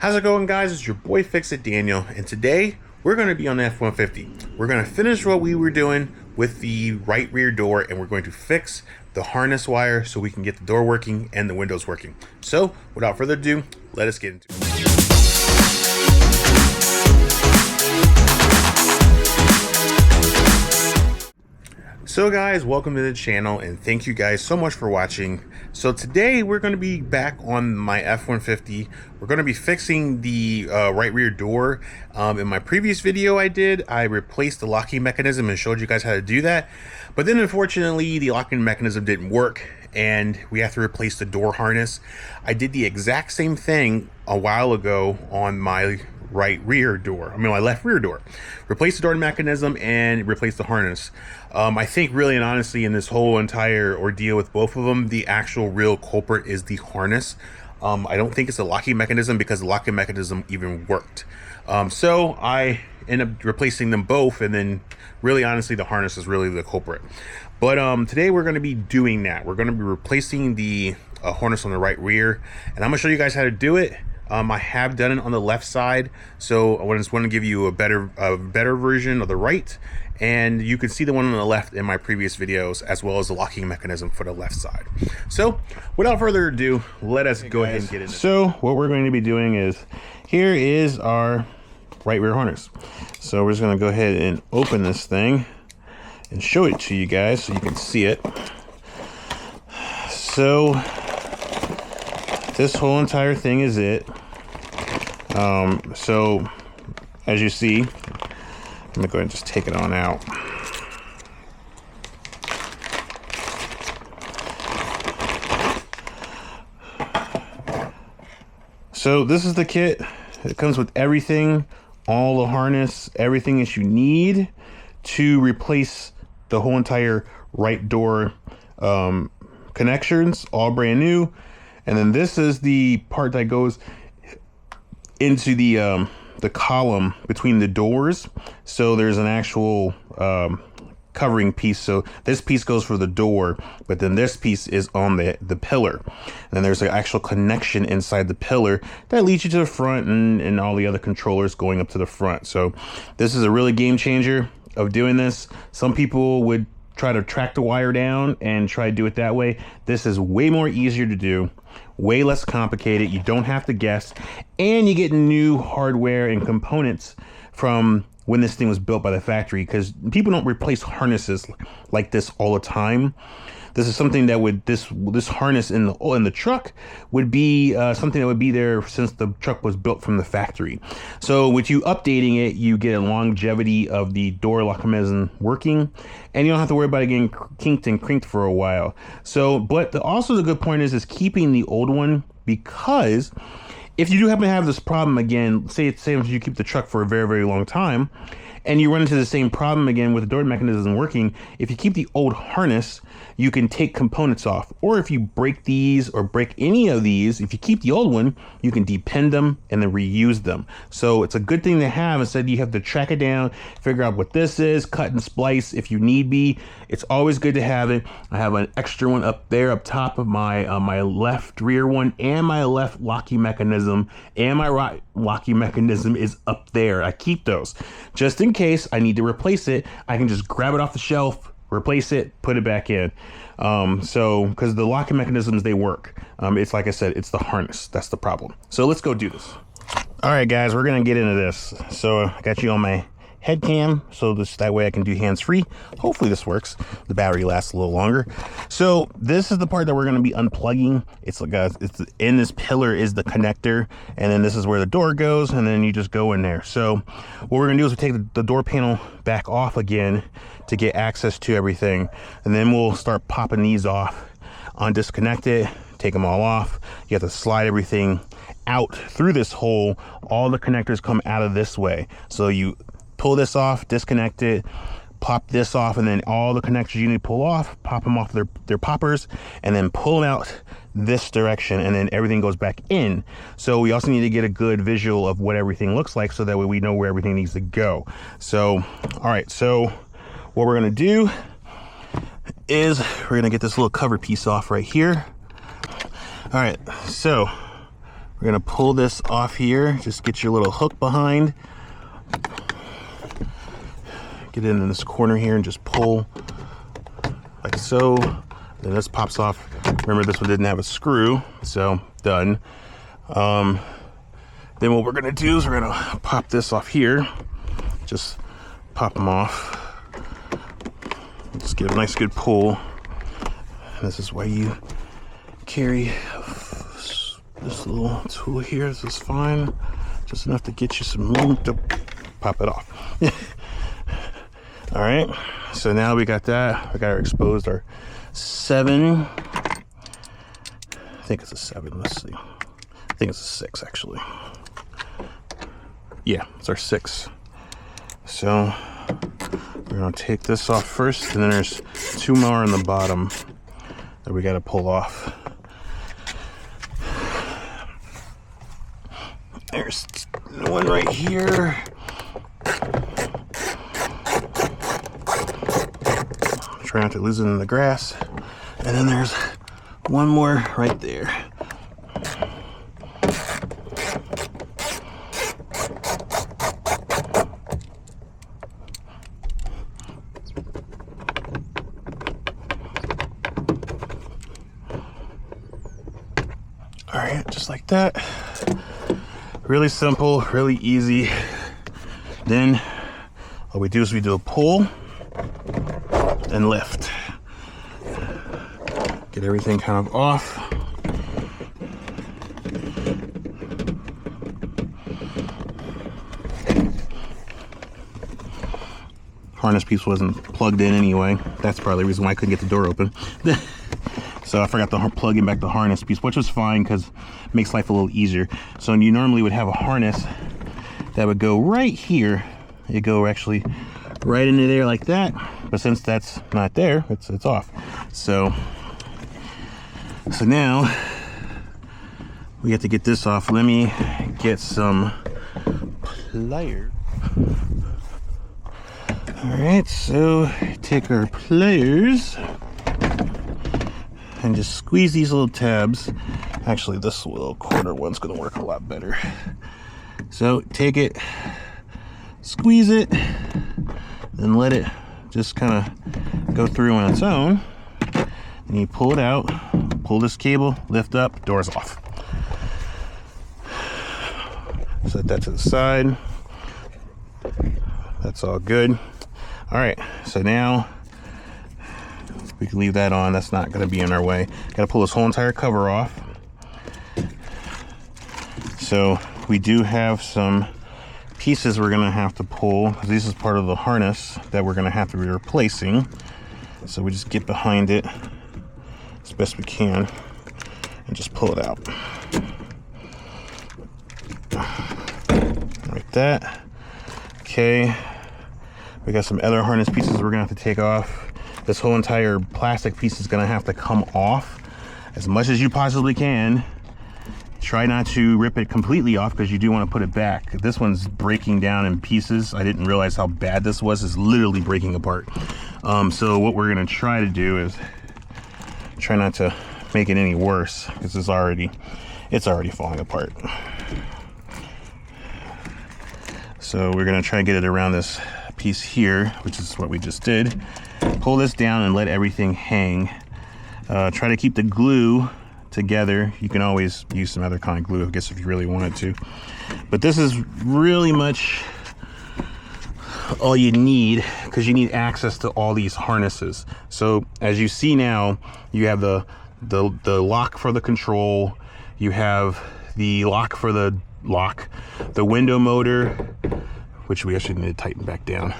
How's it going, guys? It's your boy Fix-It Daniel, and today we're going to be on the F150. We're going to finish what we were doing with the right rear door, and we're going to fix the harness wire so we can get the door working and the windows working. So without further ado, let us get into it. So guys, welcome to the channel, and thank you guys so much for watching. So today we're going to be back on my F150. We're going to be fixing the right rear door. In my previous video I replaced the locking mechanism and showed you guys how to do that. But then unfortunately the locking mechanism didn't work and we have to replace the door harness. I did the exact same thing a while ago on my my left rear door. Replace the door mechanism and replace the harness. I think really and honestly in this whole entire ordeal with both of them, the actual real culprit is the harness. I don't think it's the locking mechanism because the locking mechanism even worked. So I end up replacing them both, and then really honestly the harness is really the culprit. But today we're going to be doing that. We're going to be replacing the harness on the right rear, and I'm going to show you guys how to do it. I have done it on the left side, so I just want to give you a better version of the right, and you can see the one on the left in my previous videos, as well as the locking mechanism for the left side. So without further ado, let us go ahead and get into it. So what we're going to be doing is, here is our right rear harness. So we're just going to go ahead and open this thing and show it to you guys so you can see it. So this whole entire thing is it. So as you see, I'm gonna go ahead and just take it on out. So this is the kit. It comes with everything, all the harness, everything that you need to replace the whole entire right door connections, all brand new. And then this is the part that goes into the column between the doors. So there's an actual covering piece. So this piece goes for the door, but then this piece is on the pillar. And then there's an actual connection inside the pillar that leads you to the front and all the other controllers going up to the front. So this is a really game changer of doing this. Some people would try to track the wire down and try to do it that way. This is way more easier to do, way less complicated. You don't have to guess, and you get new hardware and components from when this thing was built by the factory, because people don't replace harnesses like this all the time. This is something that would this harness in the truck would be something that would be there since the truck was built from the factory. So with you updating it, you get a longevity of the door lock mechanism working, and you don't have to worry about it getting kinked and crinked for a while. So, but also the good point is keeping the old one, because if you do happen to have this problem again, say if you keep the truck for a very, very long time, and you run into the same problem again with the door mechanism working, if you keep the old harness, you can take components off. Or if you break these or break any of these, if you keep the old one, you can depend them and then reuse them. So it's a good thing to have. Instead you have to track it down, figure out what this is, cut and splice if you need be. It's always good to have it. I have an extra one up there up top of my my left rear one, and my left locking mechanism, and my right locking mechanism is up there. I keep those just in case I need to replace it. I can just grab it off the shelf, replace it, put it back in. So because the locking mechanisms, they work. It's like I said, it's the harness that's the problem. So let's go do this. All right guys, we're gonna get into this. So I got you on my head cam, so that way I can do hands-free. Hopefully this works. The battery lasts a little longer. So this is the part that we're going to be unplugging. It's like in this pillar is the connector, and then this is where the door goes, and then you just go in there. So what we're going to do is we take the door panel back off again to get access to everything, and then we'll start popping these off, undisconnect it, take them all off. You have to slide everything out through this hole. All the connectors come out of this way, so you pull this off, disconnect it, pop this off, and then all the connectors you need to pull off, pop them off their poppers, and then pull them out this direction, and then everything goes back in. So we also need to get a good visual of what everything looks like, so that way we know where everything needs to go. So all right, so what we're going to do is we're going to get this little cover piece off right here. All right, so we're We're gonna pull this off here. Just get your little hook behind. Get in this corner here and just pull like so. Then this pops off. Remember, this one didn't have a screw, so done. Then what we're gonna do is we're gonna pop this off here. Just pop them off. Just get a nice good pull. This is why you carry this little tool here. This is fine. Just enough to get you some room to pop it off. All right, so now we got that. We got our exposed, our 7. I think it's a 7, let's see. I think it's a 6 actually. Yeah, it's our 6. So we're gonna take this off first, and then there's 2 more on the bottom that we gotta pull off. There's one right here. Try not to lose it in the grass. And then there's one more right there. All right, just like that. Really simple, really easy. Then all we do is we do a pull and lift. Get everything kind of off. Harness piece wasn't plugged in anyway. That's probably the reason why I couldn't get the door open. So I forgot to plug in back the harness piece, which was fine because it makes life a little easier. So you normally would have a harness that would go right here. It go actually right into there like that. But since that's not there, it's off. So now we have to get this off. Let me get some pliers. All right, so take our pliers and just squeeze these little tabs. Actually, this little corner one's gonna work a lot better. So take it, squeeze it, then let it just kind of go through on its own. And you pull it out, pull this cable, lift up, door's off. Set that to the side. That's all good. All right, so now we can leave that on. That's not gonna be in our way. Gotta pull this whole entire cover off. So we do have some pieces we're gonna have to pull, because this is part of the harness that we're gonna have to be replacing. So we just get behind it as best we can and just pull it out. Like that. Okay. We got some other harness pieces we're gonna have to take off. This whole entire plastic piece is gonna have to come off as much as you possibly can. Try not to rip it completely off because you do want to put it back. This one's breaking down in pieces. I didn't realize how bad this was. It's literally breaking apart. So what we're gonna try to do is try not to make it any worse, because it's already falling apart. So we're gonna try to get it around this piece here, which is what we just did. Pull this down and let everything hang. Try to keep the glue together. You can always use some other kind of glue, I guess, if you really wanted to. But this is really much all you need, because you need access to all these harnesses. So as you see now, you have the lock for the control, you have the lock for the lock, the window motor, which we actually need to tighten back down,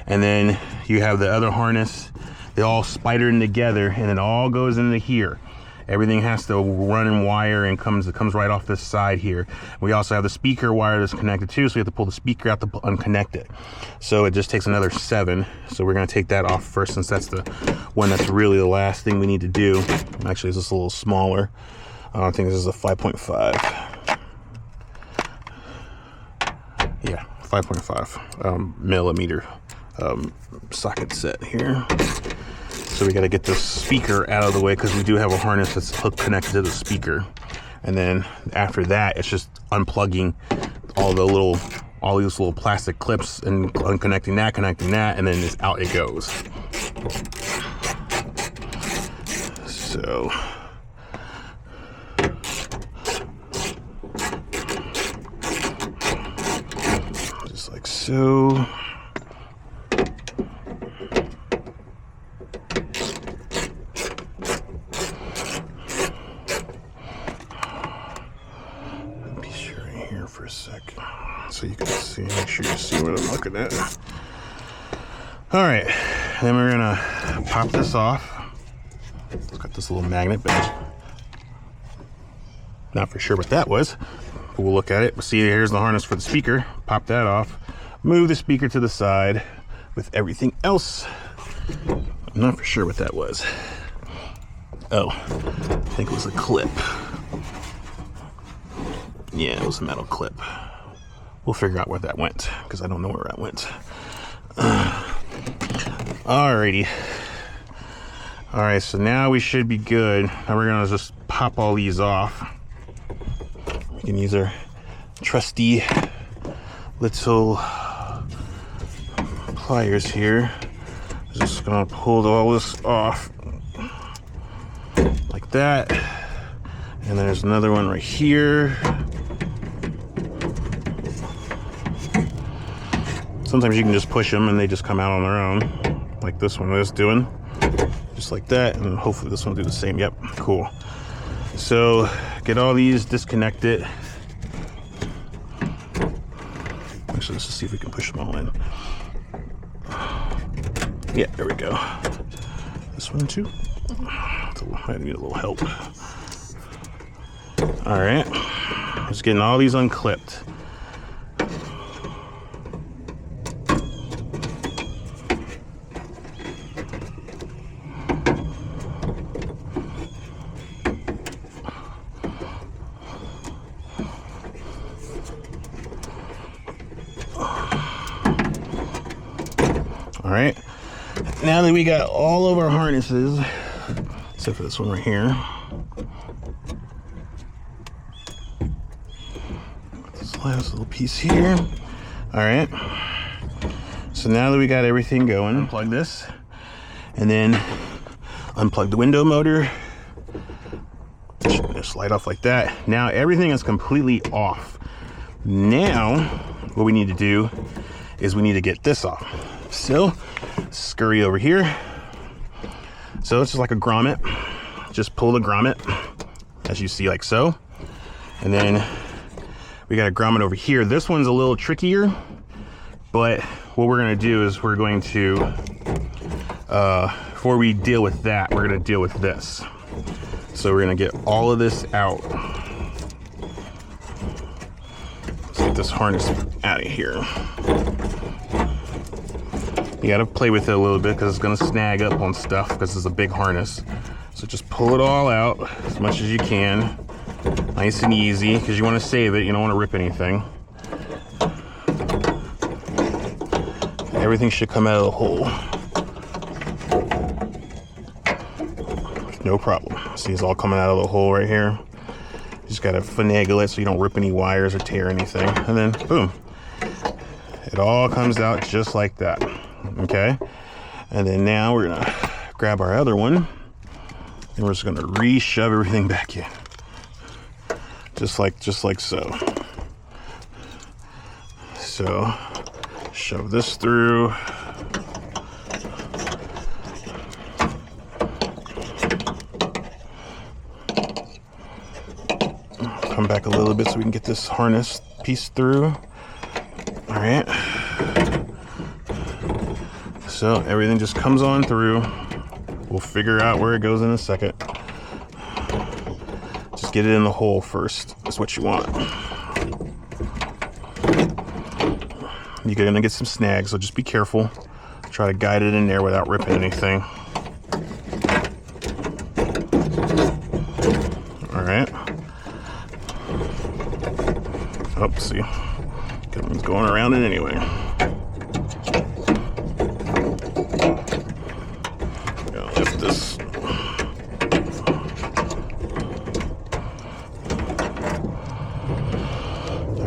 and then you have the other harness. They all spider in together, and it all goes into here. Everything has to run in wire and it comes right off this side here. We also have the speaker wire that's connected too, so we have to pull the speaker out to unconnect it. So it just takes another 7. So we're gonna take that off first, since that's the one that's really the last thing we need to do. Actually, it's just a little smaller. I think this is a 5.5. Yeah, 5.5 millimeter socket set here. So we got to get the speaker out of the way, because we do have a harness that's connected to the speaker. And then after that, it's just unplugging all these little plastic clips and unconnecting that, connecting that, and then it's out it goes. So just like so. For a sec so you can see, make sure you see what I'm looking at. All right, then we're gonna pop this off. It's got this little magnet, but not for sure what that was, but we'll look at it. We'll see, here's the harness for the speaker. Pop that off, move the speaker to the side with everything else. I'm not for sure what that was. Oh, I think it was a clip. Yeah, it was a metal clip. We'll figure out where that went, because I don't know where that went. Alrighty. Alright, so now we should be good. Now we're gonna just pop all these off. We can use our trusty little pliers here. Just gonna pull all this off like that. And there's another one right here. Sometimes you can just push them and they just come out on their own, like this one is doing. Just like that, and hopefully this one will do the same. Yep, cool. So get all these disconnected. Actually, let's just see if we can push them all in. Yeah, there we go. This one too. I need a little help. All right, just getting all these unclipped. All right, now that we got all of our harnesses, except for this one right here. This last little piece here. All right, so now that we got everything going, unplug this, and then unplug the window motor. Just slide off like that. Now everything is completely off. Now, what we need to do is we need to get this off. So, scurry over here. So it's just like a grommet. Just pull the grommet, as you see, like so. And then we got a grommet over here. This one's a little trickier, but what we're gonna do is we're going to, before we deal with that, we're gonna deal with this. So we're gonna get all of this out. Let's get this harness out of here. You gotta play with it a little bit because it's gonna snag up on stuff because it's a big harness. So just pull it all out as much as you can. Nice and easy, because you want to save it. You don't want to rip anything. Everything should come out of the hole. No problem. See, it's all coming out of the hole right here. You just gotta finagle it so you don't rip any wires or tear anything. And then, boom. It all comes out just like that. Okay, and then now we're gonna grab our other one and we're just gonna re-shove everything back in, just like so. So shove this through, come back a little bit so we can get this harness piece through. All right. So everything just comes on through. We'll figure out where it goes in a second. Just get it in the hole first. That's what you want. You're gonna get some snags, so just be careful. Try to guide it in there without ripping anything. All right. Oh, see, it's going around it anyway.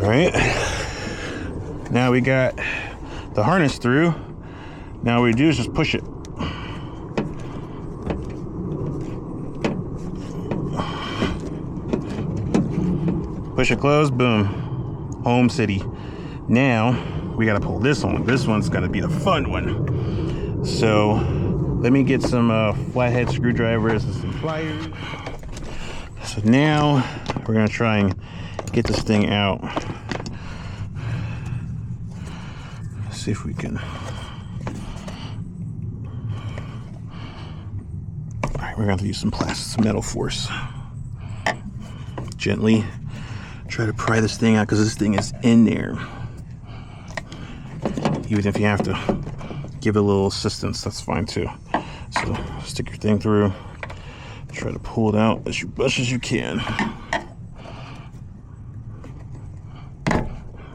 right, now we got the harness through. Now what we do is just push it. Push it closed, boom, home city. Now we gotta pull this one. This one's gonna be the fun one. So let me get some flathead screwdrivers and some pliers. So now we're gonna try and get this thing out. Let's see if we can. All right, we're gonna have to use some metal force. Gently try to pry this thing out because this thing is in there. Even if you have to give it a little assistance, that's fine too. So stick your thing through, try to pull it out as much as you can.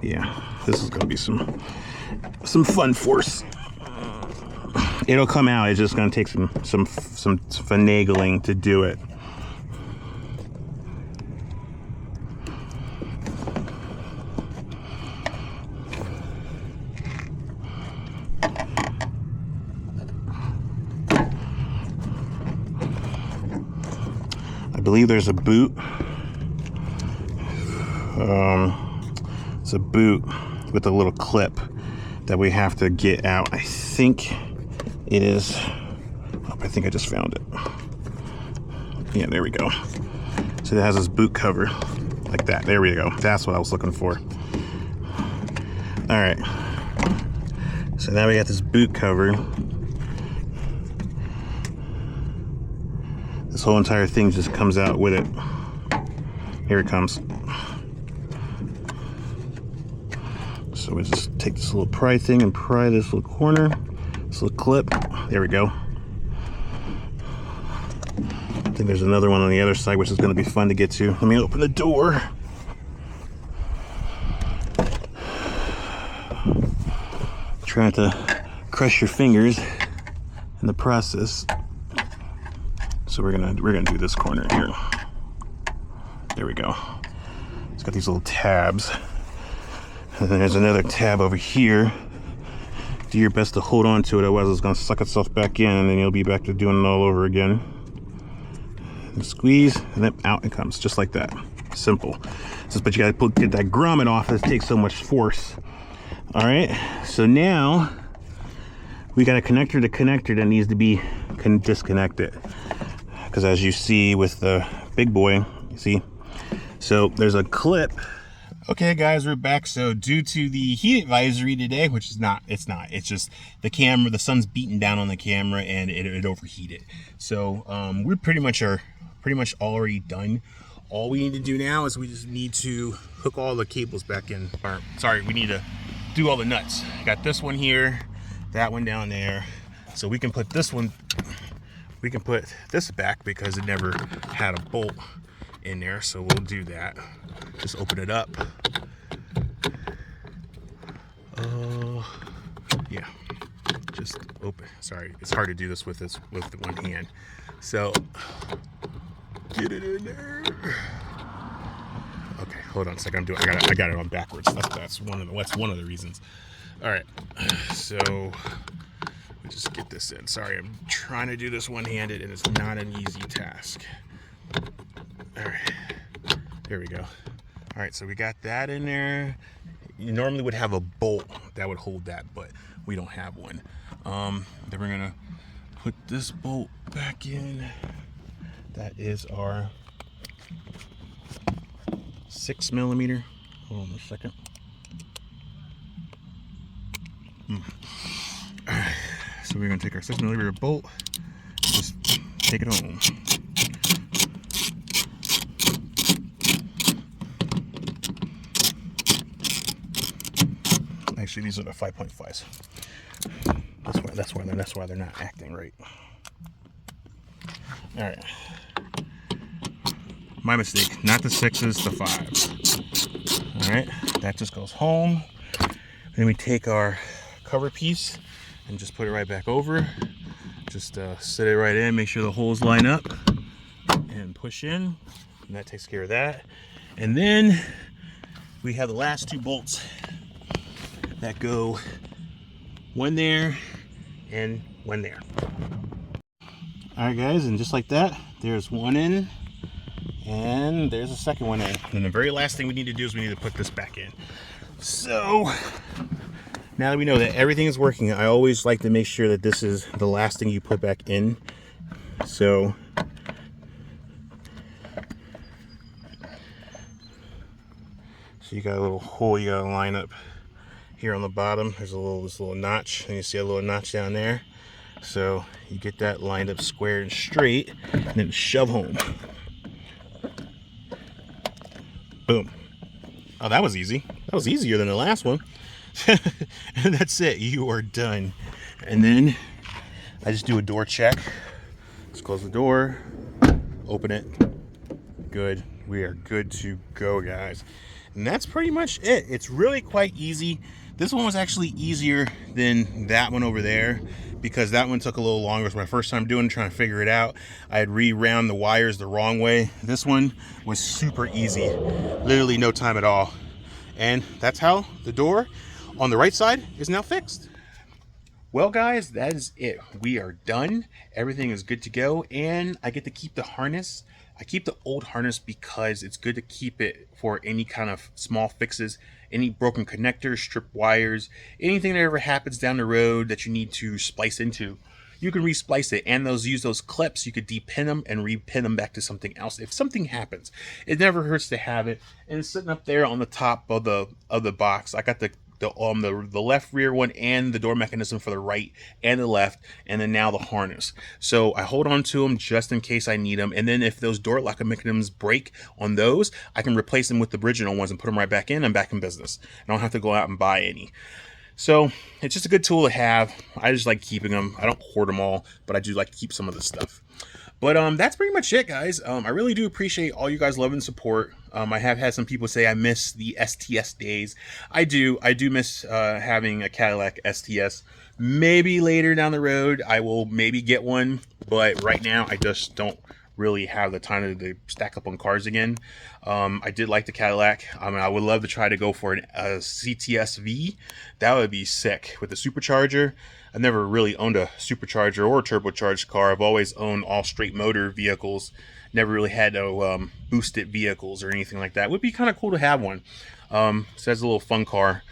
Yeah, this is gonna be some fun force. It'll come out. It's just gonna take some finagling to do it. I believe there's a boot. It's a boot with a little clip that we have to get out. I think it is. Oh, I think I just found it. Yeah, there we go. So it has this boot cover like that. There we go. That's what I was looking for. All right. So now we got this boot cover. This whole entire thing just comes out with it. Here it comes. So we just take this little pry thing and pry this little corner, this little clip. There we go. I think there's another one on the other side, which is going to be fun to get to. Let me open the door. Trying to crush your fingers in the process. So we're gonna do this corner here. There we go. It's got these little tabs. And then there's another tab over here. Do your best to hold on to it, otherwise it's gonna suck itself back in and then you'll be back to doing it all over again. And squeeze, and then out it comes, just like that. Simple. But you gotta get that grommet off. It takes so much force. All right, so now we got a connector to connector that needs to be disconnected. Because as you see with the big boy, you see, so there's a clip. Okay guys, we're back. So due to the heat advisory today, which is it's just the camera, the sun's beating down on the camera and it overheated. So we're pretty much already done. All we need to do now is we just need to hook all the cables back in. Sorry, we need to do all the nuts. Got this one here, that one down there. So we can put this one, we can put this back because it never had a bolt in there. So we'll do that. Just open it up. Yeah, just open. Sorry, it's hard to do this with one hand. So get it in there. Okay, hold on a second. I got it on backwards. That's one of the reasons. All right, so we just get this in. Sorry, I'm trying to do this one-handed, and it's not an easy task. All right, there we go. All right, so we got that in there. You normally would have a bolt that would hold that, but we don't have one. Then we're gonna put this bolt back in. That is our 6mm. Hold on a second. All right, so we're gonna take our 6mm bolt, just take it home. Actually, these are the 5.5s. That's why they're not acting right. All right. My mistake. Not the 6s, the 5s. All right. That just goes home. Then we take our cover piece and just put it right back over. Just sit it right in. Make sure the holes line up and push in. And that takes care of that. And then we have the last 2 bolts that go one there and one there. All right, guys, and just like that, there's one in, and there's a second one in. And the very last thing we need to do is we need to put this back in. So now that we know that everything is working, I always like to make sure that this is the last thing you put back in. So you got a little hole you gotta line up here on the bottom. There's this little notch, and you see a little notch down there. So you get that lined up square and straight, and then shove home. Boom. Oh, that was easy. That was easier than the last one. And that's it. You are done. And then I just do a door check. Let's close the door, open it. Good. We are good to go, guys. And that's pretty much it. It's really quite easy. This one was actually easier than that one over there, because that one took a little longer. It was my first time doing it, trying to figure it out. I had re-round the wires the wrong way. This one was super easy. Literally no time at all. And that's how the door on the right side is now fixed. Well, guys, that is it. We are done. Everything is good to go, and I get to keep the harness. I keep the old harness because it's good to keep it for any kind of small fixes, any broken connectors, stripped wires, anything that ever happens down the road that you need to splice into. You can resplice it, and use those clips. You could depin them and repin them back to something else if something happens. It never hurts to have it, and it's sitting up there on the top of the box. I got the left rear one and the door mechanism for the right and the left, and then now the harness. So I hold on to them just in case I need them, and then if those door lock mechanisms break on those, I can replace them with the original ones and put them right back in. I'm back in business. I don't have to go out and buy any. So it's just a good tool to have. I just like keeping them. I don't hoard them all, but I do like to keep some of the stuff. But that's pretty much it, guys. I really do appreciate all you guys' love and support. I have had some people say I miss the STS days. I do miss having a Cadillac STS. Maybe later down the road I will maybe get one, but right now I just don't really have the time to stack up on cars again. I did like the Cadillac. I mean, I would love to try to go for a CTS-V. That would be sick with the supercharger. I've never really owned a supercharger or a turbocharged car. I've always owned all straight motor vehicles. Never really had no boosted vehicles or anything like that. It would be kind of cool to have one. So that's a little fun car.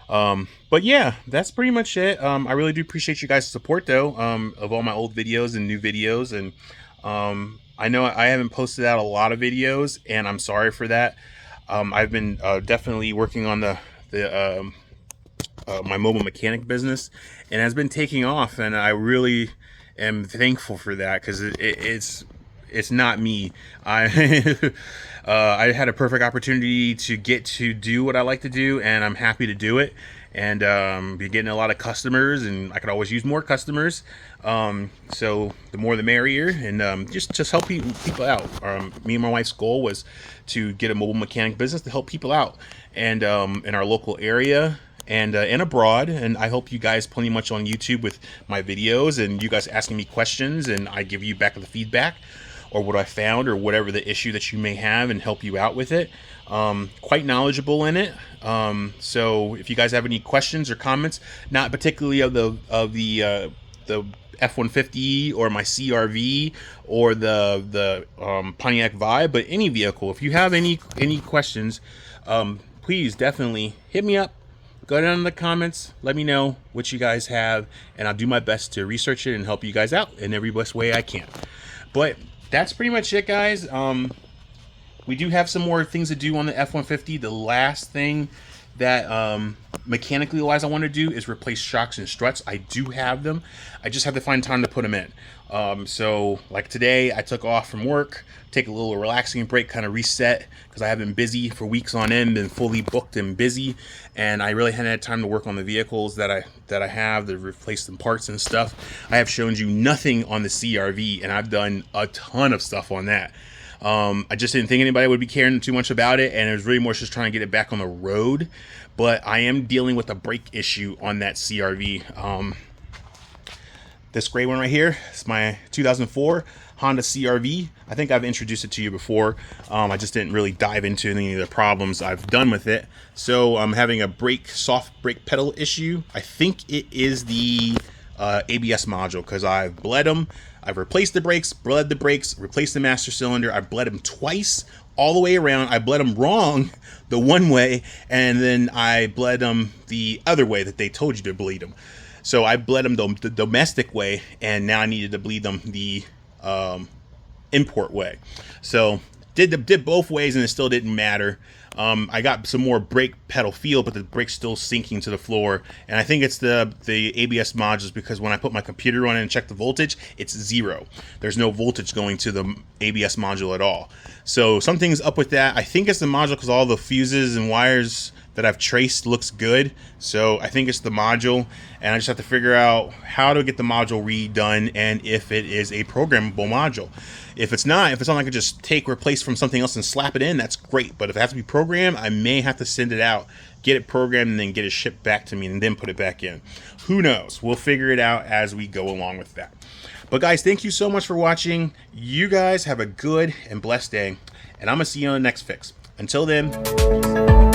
But yeah, that's pretty much it. I really do appreciate you guys' support, though, of all my old videos and new videos. And I know I haven't posted out a lot of videos, and I'm sorry for that. I've been definitely working on my mobile mechanic business, and has been taking off, and I really am thankful for that, because it's not me. I had a perfect opportunity to get to do what I like to do, and I'm happy to do it, and be getting a lot of customers, and I could always use more customers. So the more the merrier, and just help people out. Me and my wife's goal was to get a mobile mechanic business to help people out, and in our local area and abroad. And I hope you guys plenty much on YouTube with my videos, and you guys asking me questions, and I give you back the feedback or what I found or whatever the issue that you may have, and help you out with it. Quite knowledgeable in it. So if you guys have any questions or comments, not particularly of the F150 or my CRV or the Pontiac Vibe, but any vehicle, if you have any questions, please definitely hit me up. Go down in the comments, let me know what you guys have, and I'll do my best to research it and help you guys out in every best way I can. But that's pretty much it, guys. We do have some more things to do on the F-150. The last thing that mechanically wise I want to do is replace shocks and struts. I do have them. I just have to find time to put them in. So like today, I took off from work, take a little relaxing break, kind of reset, because I have been busy for weeks on end, been fully booked and busy, and I really hadn't had time to work on the vehicles that I have to replace some parts and stuff. I have shown you nothing on the CRV, and I've done a ton of stuff on that. I just didn't think anybody would be caring too much about it, and it was really more just trying to get it back on the road. But I am dealing with a brake issue on that CRV. This gray one right here is my 2004 Honda CRV. I think I've introduced it to you before. I just didn't really dive into any of the problems I've done with it. So I'm having a soft brake pedal issue. I think it is the ABS module, because I've bled them. I've replaced the brakes, bled the brakes, replaced the master cylinder. I bled them twice all the way around. I bled them wrong the one way, and then I bled them the other way that they told you to bleed them. So I bled them the domestic way, and now I needed to bleed them the import way. So did both ways, and it still didn't matter. I got some more brake pedal feel, but the brake's still sinking to the floor. And I think it's the ABS modules, because when I put my computer on it and check the voltage, it's 0. There's no voltage going to the ABS module at all. So something's up with that. I think it's the module, because all the fuses and wires that I've traced looks good. So I think it's the module, and I just have to figure out how to get the module redone and if it is a programmable module. If it's not like I could just replace from something else and slap it in, that's great. But if it has to be programmed, I may have to send it out, get it programmed, and then get it shipped back to me, and then put it back in. Who knows? We'll figure it out as we go along with that. But guys, thank you so much for watching. You guys have a good and blessed day, and I'm gonna see you on the next fix. Until then, peace.